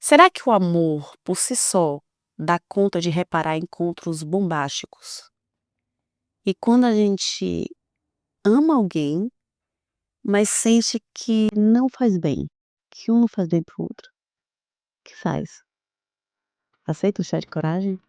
Será que o amor, por si só, dá conta de reparar encontros bombásticos? E quando a gente ama alguém, mas sente que não faz bem, que um não faz bem pro outro, o que faz? Aceita o chá de coragem?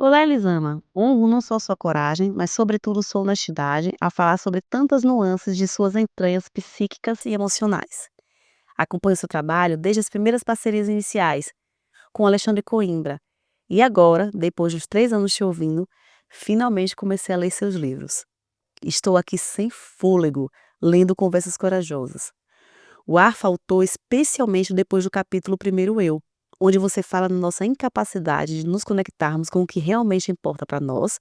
Olá, Elisama. Honro não só sua coragem, mas sobretudo sua honestidade a falar sobre tantas nuances de suas entranhas psíquicas e emocionais. Acompanho seu trabalho desde as primeiras parcerias iniciais, com Alexandre Coimbra. E agora, depois dos 3 anos te ouvindo, finalmente comecei a ler seus livros. Estou aqui sem fôlego, lendo Conversas Corajosas. O ar faltou especialmente depois do capítulo Primeiro Eu, onde você fala da nossa incapacidade de nos conectarmos com o que realmente importa para nós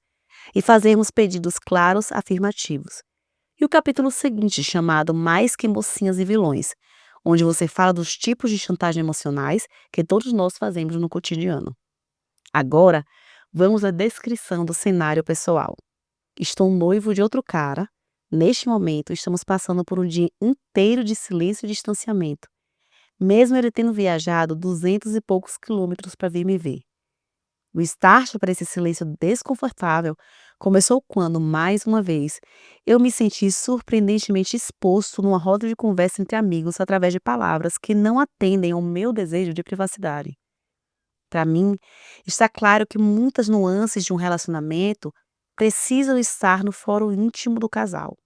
e fazermos pedidos claros, afirmativos. E o capítulo seguinte, chamado Mais que Mocinhas e Vilões, onde você fala dos tipos de chantagem emocionais que todos nós fazemos no cotidiano. Agora, vamos à descrição do cenário pessoal. Estou noivo de outro cara. Neste momento, estamos passando por um dia inteiro de silêncio e distanciamento, mesmo ele tendo viajado 200 e poucos quilômetros para vir me ver. O start para esse silêncio desconfortável começou quando, mais uma vez, eu me senti surpreendentemente exposto numa roda de conversa entre amigos através de palavras que não atendem ao meu desejo de privacidade. Para mim, está claro que muitas nuances de um relacionamento precisam estar no fórum íntimo do casal.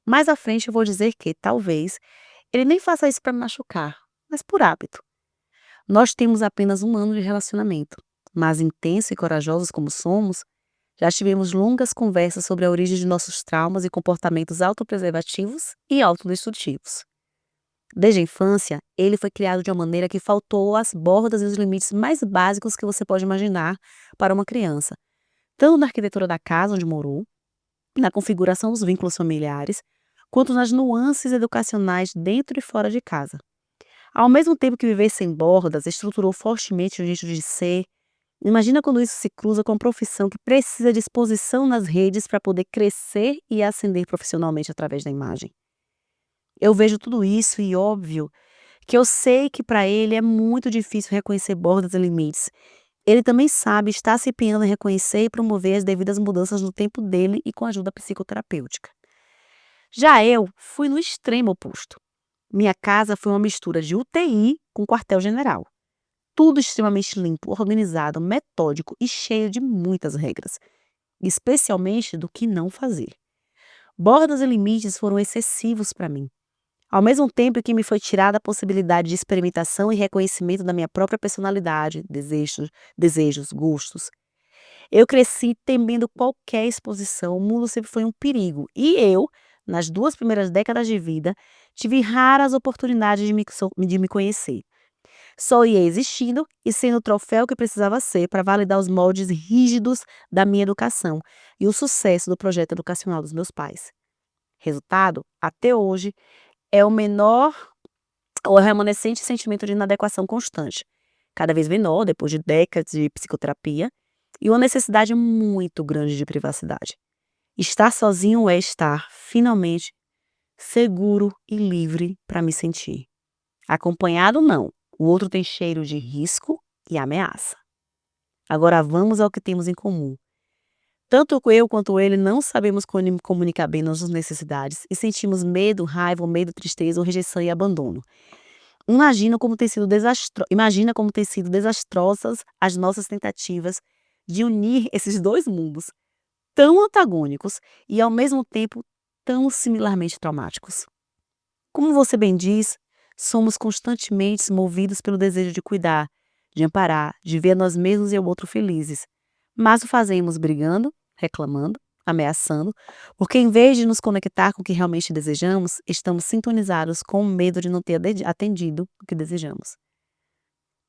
Mais à frente eu vou dizer que, talvez, ele nem faça isso para me machucar, mas por hábito. Nós temos apenas 1 ano de relacionamento, mas intensos e corajosos como somos, já tivemos longas conversas sobre a origem de nossos traumas e comportamentos autopreservativos e autodestrutivos. Desde a infância, ele foi criado de uma maneira que faltou às bordas e os limites mais básicos que você pode imaginar para uma criança, tanto na arquitetura da casa onde morou, na configuração dos vínculos familiares, quanto nas nuances educacionais dentro e fora de casa. Ao mesmo tempo que viver sem bordas estruturou fortemente o jeito de ser, imagina quando isso se cruza com uma profissão que precisa de exposição nas redes para poder crescer e ascender profissionalmente através da imagem. Eu vejo tudo isso e, óbvio, que eu sei que para ele é muito difícil reconhecer bordas e limites. Ele também sabe estar se empenhando em reconhecer e promover as devidas mudanças no tempo dele e com a ajuda psicoterapêutica. Já eu fui no extremo oposto. Minha casa foi uma mistura de UTI com quartel-general. Tudo extremamente limpo, organizado, metódico e cheio de muitas regras, especialmente do que não fazer. Bordas e limites foram excessivos para mim. Ao mesmo tempo que me foi tirada a possibilidade de experimentação e reconhecimento da minha própria personalidade, desejos, gostos. Eu cresci temendo qualquer exposição, o mundo sempre foi um perigo. E eu, nas 2 primeiras décadas de vida, tive raras oportunidades de me conhecer. Só ia existindo e sendo o troféu que precisava ser para validar os moldes rígidos da minha educação e o sucesso do projeto educacional dos meus pais. Resultado, até hoje, é o menor ou remanescente sentimento de inadequação constante, cada vez menor depois de décadas de psicoterapia, e uma necessidade muito grande de privacidade. Estar sozinho é estar, finalmente, seguro e livre para me sentir. Acompanhado, não. O outro tem cheiro de risco e ameaça. Agora vamos ao que temos em comum. Tanto eu quanto ele não sabemos comunicar bem nossas necessidades e sentimos medo, raiva, medo, tristeza ou rejeição e abandono. Imagina como tem sido desastrosas as nossas tentativas de unir esses 2 mundos, tão antagônicos e ao mesmo tempo tão similarmente traumáticos. Como você bem diz, somos constantemente movidos pelo desejo de cuidar, de amparar, de ver nós mesmos e o outro felizes, mas o fazemos brigando, reclamando, ameaçando, porque em vez de nos conectar com o que realmente desejamos, estamos sintonizados com o medo de não ter atendido o que desejamos.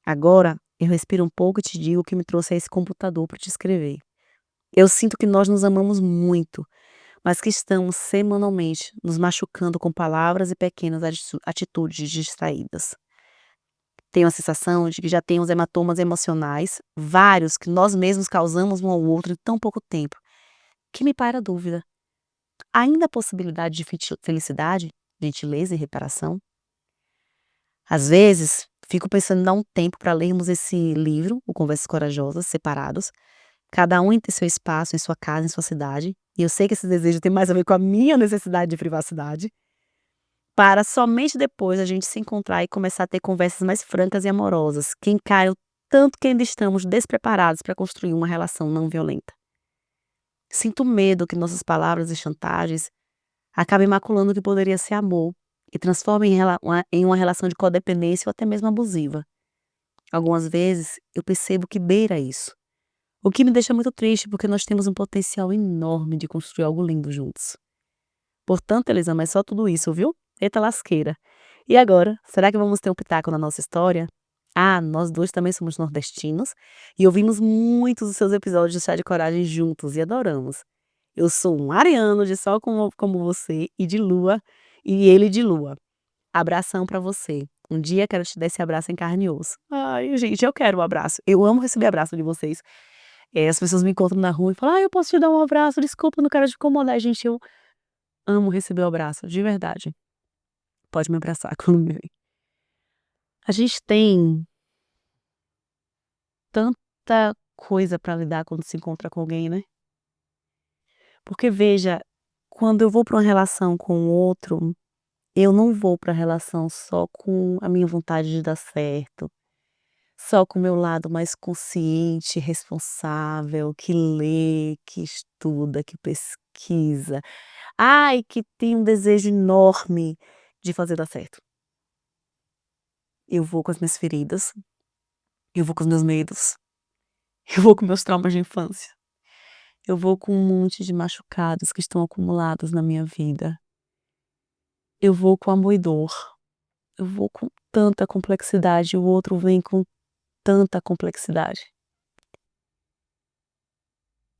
Agora, eu respiro um pouco e te digo o que me trouxe a esse computador para te escrever. Eu sinto que nós nos amamos muito, mas que estamos semanalmente nos machucando com palavras e pequenas atitudes distraídas. Tenho a sensação de que já temos hematomas emocionais, vários que nós mesmos causamos um ao outro em tão pouco tempo, que me paira a dúvida: ainda há possibilidade de felicidade, gentileza e reparação? Às vezes, fico pensando em dar um tempo para lermos esse livro, o Conversas Corajosas, separados, cada um em ter seu espaço, em sua casa, em sua cidade, e eu sei que esse desejo tem mais a ver com a minha necessidade de privacidade, para somente depois a gente se encontrar e começar a ter conversas mais francas e amorosas, que encaram tanto que ainda estamos despreparados para construir uma relação não violenta. Sinto medo que nossas palavras e chantagens acabem maculando o que poderia ser amor e transformem em uma relação de codependência ou até mesmo abusiva. Algumas vezes eu percebo que beira isso, o que me deixa muito triste porque nós temos um potencial enorme de construir algo lindo juntos. Portanto, Elisama, é só tudo isso, viu? Eita lasqueira. E agora, será que vamos ter um pitaco na nossa história? Ah, nós dois também somos nordestinos e ouvimos muitos dos seus episódios de Chá de Coragem juntos e adoramos. Eu sou um ariano de sol como você e de lua, e ele de lua. Abração pra você. Um dia quero te dar esse abraço em carne e osso. Ai, gente, eu quero um abraço. Eu amo receber abraço de vocês. As pessoas me encontram na rua e falam: eu posso te dar um abraço? Desculpa, não quero te incomodar. Gente, eu amo receber o abraço, de verdade. Pode me abraçar quando me vem. A gente tem tanta coisa pra lidar quando se encontra com alguém, né? Porque veja, quando eu vou pra uma relação com o outro, eu não vou pra relação só com a minha vontade de dar certo, só com o meu lado mais consciente, responsável, que lê, que estuda, que pesquisa. Ai, que tem um desejo enorme de fazer dar certo. Eu vou com as minhas feridas, eu vou com os meus medos, eu vou com meus traumas de infância, eu vou com um monte de machucados que estão acumulados na minha vida. Eu vou com amor e dor, eu vou com tanta complexidade, o outro vem com tanta complexidade.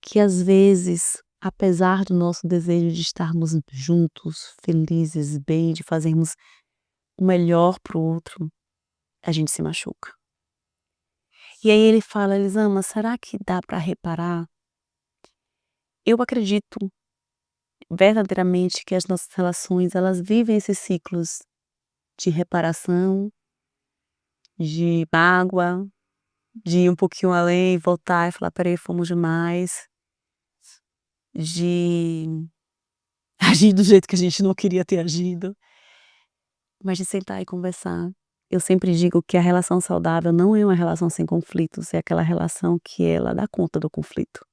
Que às vezes, apesar do nosso desejo de estarmos juntos, felizes, bem, de fazermos o melhor para o outro, a gente se machuca. E aí ele fala: Elisama, será que dá para reparar? Eu acredito verdadeiramente que as nossas relações, elas vivem esses ciclos de reparação, de mágoa, de ir um pouquinho além, voltar e falar: "Espera aí, fomos demais", de agir do jeito que a gente não queria ter agido, mas de sentar e conversar. Eu sempre digo que a relação saudável não é uma relação sem conflitos, é aquela relação que ela dá conta do conflito,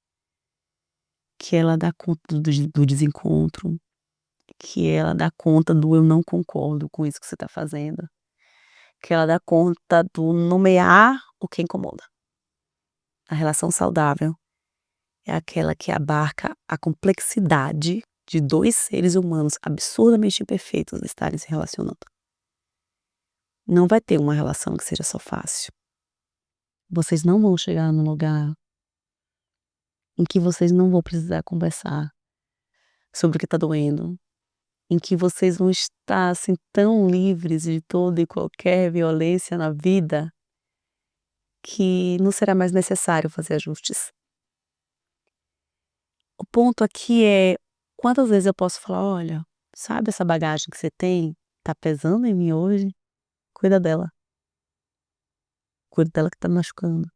que ela dá conta do desencontro, que ela dá conta do "eu não concordo com isso que você está fazendo", que ela dá conta do nomear o que incomoda. A relação saudável é aquela que abarca a complexidade de 2 seres humanos absurdamente imperfeitos estarem se relacionando. Não vai ter uma relação que seja só fácil. Vocês não vão chegar num lugar em que vocês não vão precisar conversar sobre o que está doendo, em que vocês vão estar, assim, tão livres de toda e qualquer violência na vida, que não será mais necessário fazer ajustes. O ponto aqui é, quantas vezes eu posso falar: "Olha, sabe essa bagagem que você tem, tá pesando em mim hoje? Cuida dela, cuida dela que tá me machucando".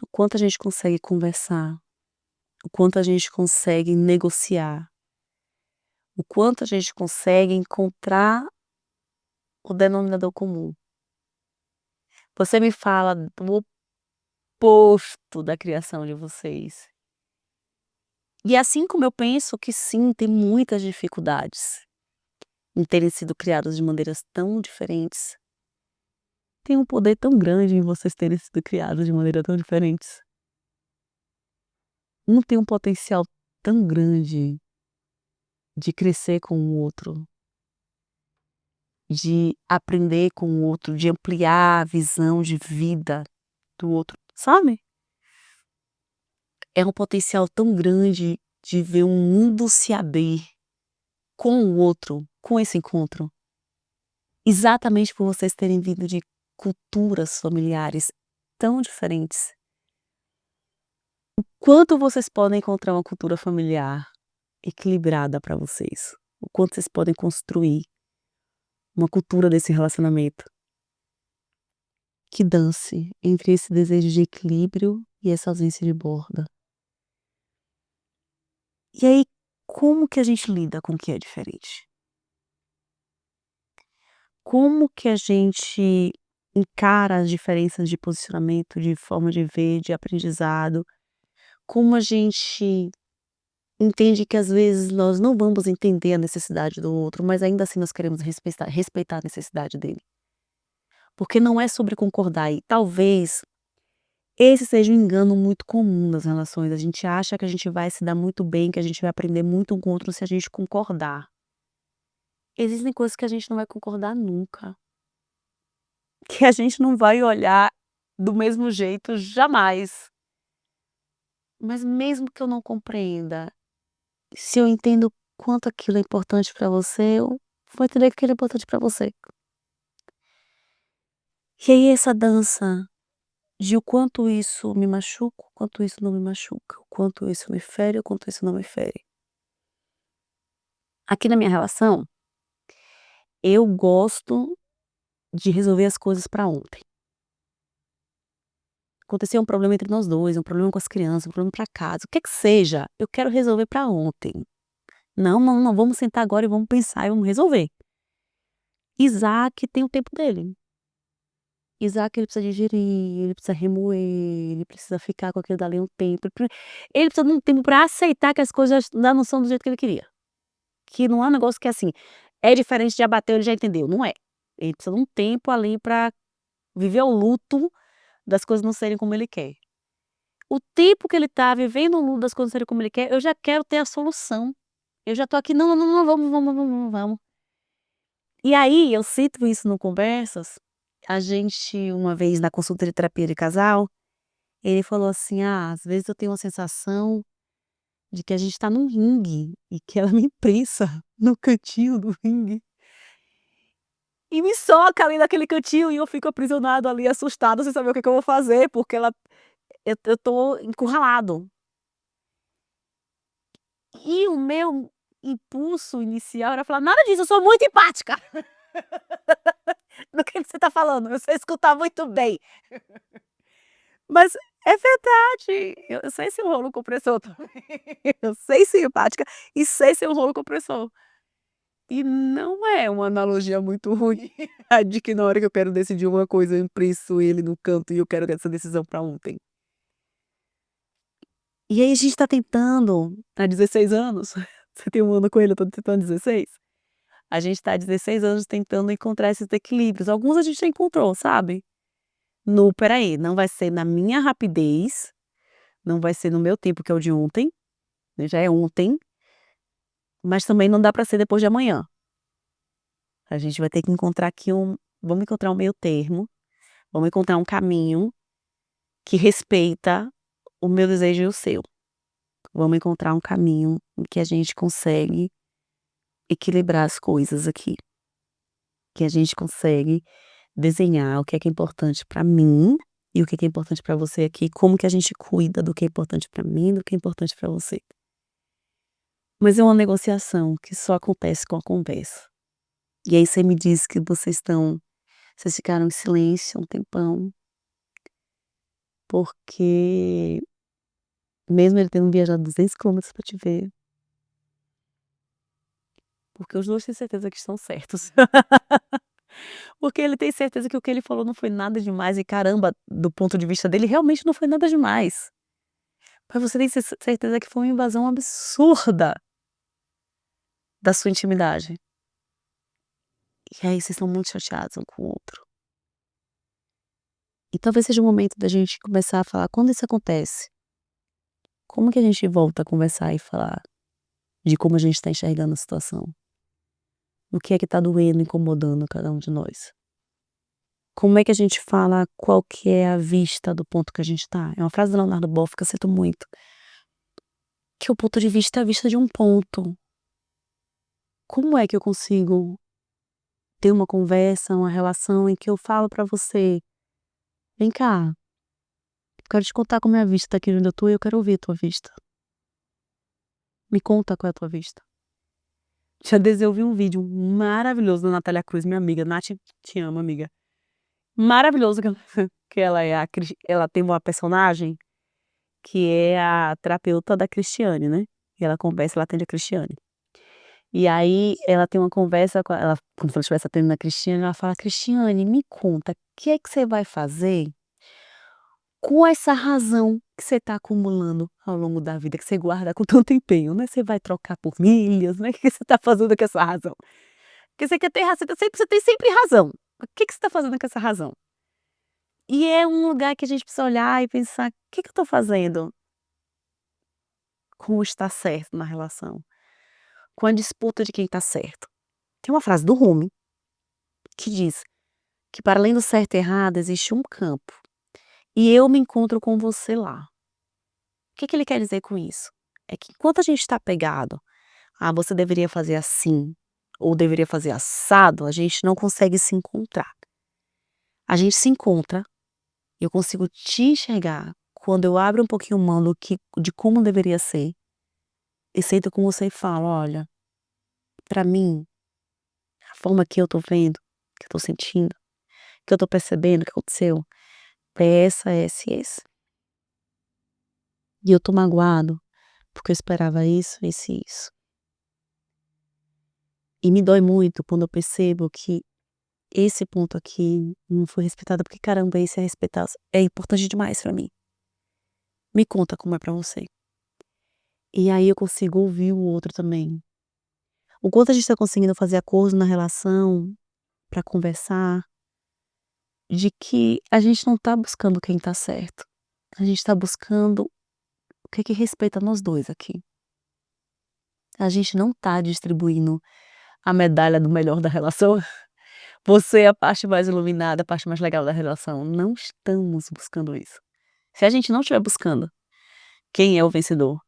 O quanto a gente consegue conversar, o quanto a gente consegue negociar, o quanto a gente consegue encontrar o denominador comum. Você me fala do oposto da criação de vocês. E assim como eu penso que sim, tem muitas dificuldades em terem sido criados de maneiras tão diferentes, tem um poder tão grande em vocês terem sido criados de maneira tão diferentes. Um tem um potencial tão grande de crescer com o outro, de aprender com o outro, de ampliar a visão de vida do outro, sabe? É um potencial tão grande de ver um mundo se abrir com o outro, com esse encontro. Exatamente por vocês terem vindo de culturas familiares tão diferentes. Quanto vocês podem encontrar uma cultura familiar equilibrada para vocês? O quanto vocês podem construir uma cultura desse relacionamento que dance entre esse desejo de equilíbrio e essa ausência de borda. E aí, como que a gente lida com o que é diferente? Como que a gente encara as diferenças de posicionamento, de forma de ver, de aprendizado? Como a gente entende que às vezes nós não vamos entender a necessidade do outro, mas ainda assim nós queremos respeitar a necessidade dele. Porque não é sobre concordar e talvez esse seja um engano muito comum nas relações, a gente acha que a gente vai se dar muito bem, que a gente vai aprender muito um com o outro se a gente concordar. Existem coisas que a gente não vai concordar nunca, que a gente não vai olhar do mesmo jeito jamais. Mas mesmo que eu não compreenda, se eu entendo quanto aquilo é importante pra você, eu vou entender que aquilo é importante pra você. E aí essa dança de o quanto isso me machuca, o quanto isso não me machuca, o quanto isso me fere, o quanto isso não me fere. Aqui na minha relação, eu gosto de resolver as coisas pra ontem. Aconteceu um problema entre nós 2, um problema com as crianças, um problema pra casa, o que que seja, eu quero resolver pra ontem. Não, não, não, vamos sentar agora e vamos pensar e vamos resolver. Isaac tem o tempo dele. Isaac ele precisa digerir, ele precisa remoer, ele precisa ficar com aquilo dali um tempo, ele precisa de um tempo pra aceitar que as coisas ainda não são do jeito que ele queria. Que não é um negócio que assim, é diferente, já bateu, ele já entendeu, não é. Ele precisa de um tempo ali pra viver o luto das coisas não serem como ele quer. O tempo que ele tá vivendo o luto das coisas não serem como ele quer, eu já quero ter a solução. Eu já tô aqui: "Não, não, não, não, vamos, vamos, vamos, vamos". E aí eu cito isso no Conversas, a gente uma vez na consulta de terapia de casal, ele falou assim: "Ah, às vezes eu tenho uma sensação de que a gente tá num ringue e que ela me prensa no cantinho do ringue e me soca ali naquele cantinho e eu fico aprisionado ali, assustado, sem saber o que que eu vou fazer, porque eu tô encurralado". E o meu impulso inicial era falar: "Nada disso, eu sou muito empática". "Do que você tá falando? Eu sei escutar muito bem". Mas é verdade, eu sei ser um rolo compressor também. Eu sei ser empática e sei ser um rolo compressor. E não é uma analogia muito ruim, a de que na hora que eu quero decidir uma coisa, eu impresso ele no canto e eu quero essa decisão pra ontem. E aí a gente tá tentando, há 16 anos, você tem 1 ano com ele, eu tô tentando 16. A gente tá há 16 anos tentando encontrar esses equilíbrios, alguns a gente já encontrou, sabe. No "espera aí, não vai ser na minha rapidez, não vai ser no meu tempo que é o de ontem, né, já é ontem, mas também não dá pra ser depois de amanhã. A gente vai ter que encontrar aqui vamos encontrar um meio termo, vamos encontrar um caminho que respeita o meu desejo e o seu. Vamos encontrar um caminho em que a gente consegue equilibrar as coisas aqui, que a gente consegue desenhar o que é importante pra mim e o que é importante pra você aqui, como que a gente cuida do que é importante pra mim, do que é importante pra você. Mas é uma negociação que só acontece com a conversa. E aí você me diz que vocês ficaram em silêncio um tempão, porque mesmo ele tendo viajado 200 quilômetros pra te ver, porque os 2 têm certeza que estão certos. Porque ele tem certeza que o que ele falou não foi nada demais e caramba, do ponto de vista dele, realmente não foi nada demais. Mas você tem certeza que foi uma invasão absurda da sua intimidade. E aí vocês estão muito chateados um com o outro. E talvez seja o momento da gente começar a falar, quando isso acontece, como que a gente volta a conversar e falar de como a gente tá enxergando a situação? O que é que tá doendo, incomodando cada um de nós? Como é que a gente fala qual que é a vista do ponto que a gente tá? É uma frase do Leonardo Boff que eu cito muito, que o ponto de vista é a vista de um ponto. Como é que eu consigo ter uma conversa, uma relação em que eu falo pra você: "Vem cá, eu quero te contar como é a vista daqui de onde eu tô e eu quero ouvir a tua vista. Me conta qual é a tua vista". Dia desses eu vi um vídeo maravilhoso da Natália Cruz, minha amiga, Nath, te amo amiga. Maravilhoso que ela que ela é a Cris ela tem uma personagem que é a terapeuta da Cristiane, né, e ela conversa, ela atende a Cristiane. E aí ela tem uma conversa com ela como se ela estivesse atendendo a Cristiane, ela fala: "Cristiane, me conta, o que é que você vai fazer com essa razão que você está acumulando ao longo da vida, que você guarda com tanto empenho, né, você vai trocar por milhas, né, o que que você está fazendo com essa razão? Porque você quer ter razão, você tem sempre razão, o que que você está fazendo com essa razão?". E é um lugar que a gente precisa olhar e pensar: "O que que eu estou fazendo com o estar certo na relação, com a disputa de quem está certo?". Tem uma frase do Rumi que diz que para além do certo e errado existe um campo, e eu me encontro com você lá. O que que ele quer dizer com isso? É que enquanto a gente está apegado, "ah, você deveria fazer assim", ou "deveria fazer assado", a gente não consegue se encontrar. A gente se encontra, eu consigo te enxergar quando eu abro um pouquinho mão de como deveria ser, e sento com você e falo: "Olha, pra mim, a forma que eu tô vendo, que eu tô sentindo, que eu tô percebendo que aconteceu, é essa e esse. E eu tô magoado, porque eu esperava isso e isso. E me dói muito quando eu percebo que esse ponto aqui não foi respeitado, porque caramba, esse é respeitado, é importante demais pra mim. Me conta como é pra você". E aí eu consigo ouvir o outro também. O quanto a gente tá conseguindo fazer acordos na relação, pra conversar, de que a gente não tá buscando quem tá certo, a gente tá buscando o que que respeita nós 2 aqui. A gente não tá distribuindo a medalha do melhor da relação. Você é a parte mais iluminada, a parte mais legal da relação. Não estamos buscando isso. Se a gente não estiver buscando quem é o vencedor,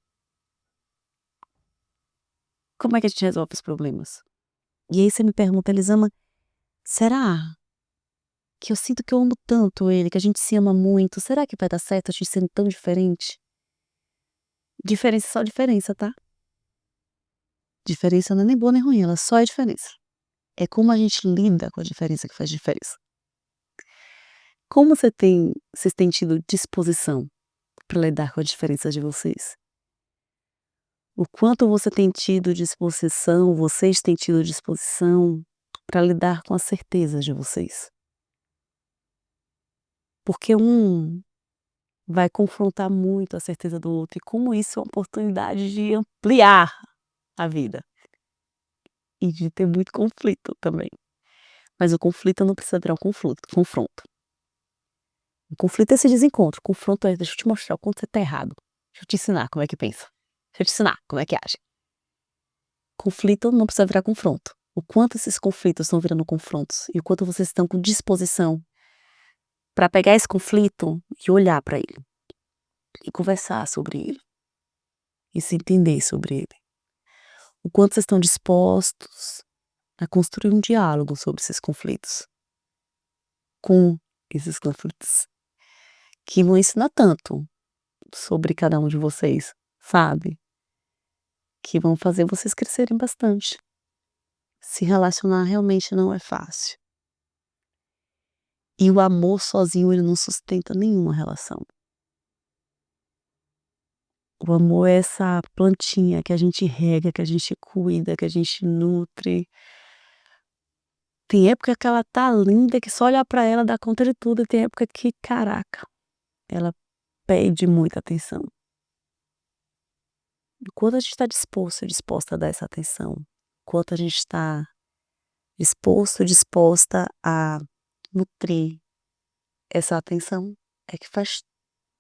como é que a gente resolve os problemas? E aí você me pergunta: "Elisama, será que eu sinto que eu amo tanto ele, que a gente se ama muito, será que vai dar certo a gente sendo tão diferente?". Diferença é só diferença, tá? Diferença não é nem boa nem ruim, ela só é diferença. É como a gente lida com a diferença que faz diferença. Como vocês têm tido disposição para lidar com a diferença de vocês? O quanto você tem tido disposição, vocês têm tido disposição para lidar com as certezas de vocês? Porque um vai confrontar muito a certeza do outro e como isso é uma oportunidade de ampliar a vida e de ter muito conflito também. Mas o conflito não precisa virar um confronto. O conflito é esse desencontro, o confronto é: "Deixa eu te mostrar o quanto você tá errado. Deixa eu te ensinar como é que pensa. Deixa eu te ensinar como é que age". Conflito não precisa virar confronto. O quanto esses conflitos estão virando confrontos e o quanto vocês estão com disposição para pegar esse conflito e olhar para ele, e conversar sobre ele, e se entender sobre ele. O quanto vocês estão dispostos a construir um diálogo sobre esses conflitos, com esses conflitos, que vão ensinar tanto sobre cada um de vocês, sabe, que vão fazer vocês crescerem bastante. Se relacionar realmente não é fácil. E o amor sozinho ele não sustenta nenhuma relação. O amor é essa plantinha que a gente rega, que a gente cuida, que a gente nutre. Tem época que ela tá linda, que só olhar pra ela dá conta de tudo, e tem época que, caraca, ela pede muita atenção. E quando a gente tá disposto e disposta a dar essa atenção, quanto a gente tá disposto, disposta a nutrir essa atenção, é que faz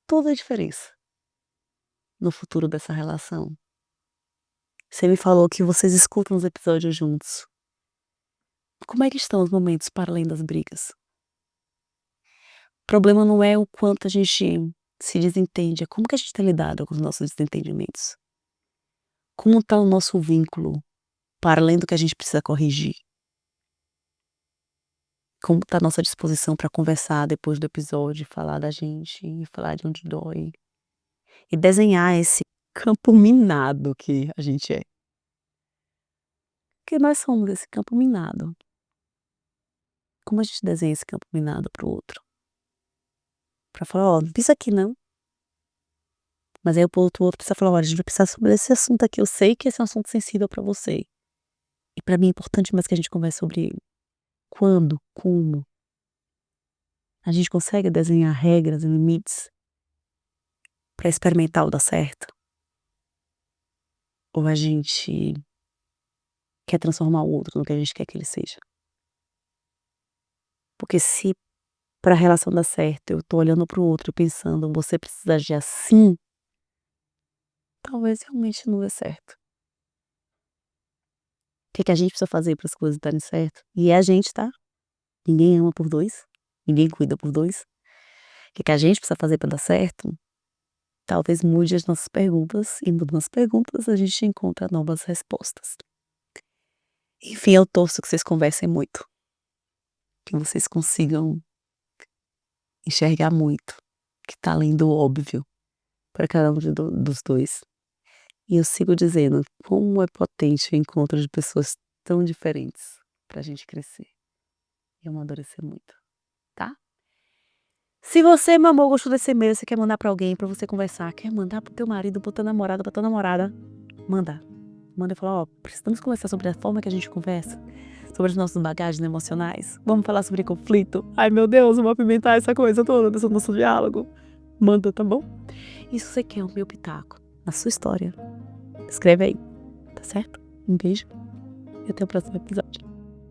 toda a diferença no futuro dessa relação. Você me falou que vocês escutam os episódios juntos. Como é que estão os momentos para além das brigas? O problema não é o quanto a gente se desentende, é como que a gente tem lidado com os nossos desentendimentos. Como está o nosso vínculo para além do que a gente precisa corrigir? Como tá a nossa disposição para conversar depois do episódio, falar da gente, falar de onde dói. E desenhar esse campo minado que a gente é. Porque nós somos esse campo minado. Como a gente desenha esse campo minado para o outro? Pra falar: "Ó, não pisa aqui não". Mas aí o outro precisa falar: "Olha, a gente vai precisar sobre esse assunto aqui, eu sei que esse é um assunto sensível pra você, e pra mim é importante mais que a gente converse sobre ele. Quando? Como?". A gente consegue desenhar regras e limites pra experimentar o dar certo? Ou a gente quer transformar o outro no que a gente quer que ele seja? Porque se pra relação dar certo eu tô olhando para o outro e pensando: "Você precisa agir assim", talvez realmente não dê certo. O que que a gente precisa fazer para as coisas darem certo? E é a gente, tá? Ninguém ama por 2, ninguém cuida por 2. O que que a gente precisa fazer para dar certo? Talvez mude as nossas perguntas e mudando as perguntas a gente encontra novas respostas. Enfim, eu torço que vocês conversem muito, que vocês consigam enxergar muito, que tá além do óbvio para cada um dos 2. E eu sigo dizendo, como é potente o encontro de pessoas tão diferentes pra gente crescer e amadurecer muito, tá? Se você, meu amor, gostou desse e-mail, você quer mandar pra alguém, pra você conversar, quer mandar pro teu marido, pro teu namorado, pra tua namorada, manda. Manda e fala: "Ó, precisamos conversar sobre a forma que a gente conversa, sobre as nossas bagagens emocionais. Vamos falar sobre conflito. Ai, meu Deus, vamos apimentar essa coisa toda desse nosso diálogo". Manda, tá bom? E se você quer o meu pitaco na sua história, escreve aí, tá certo? Um beijo e até o próximo episódio.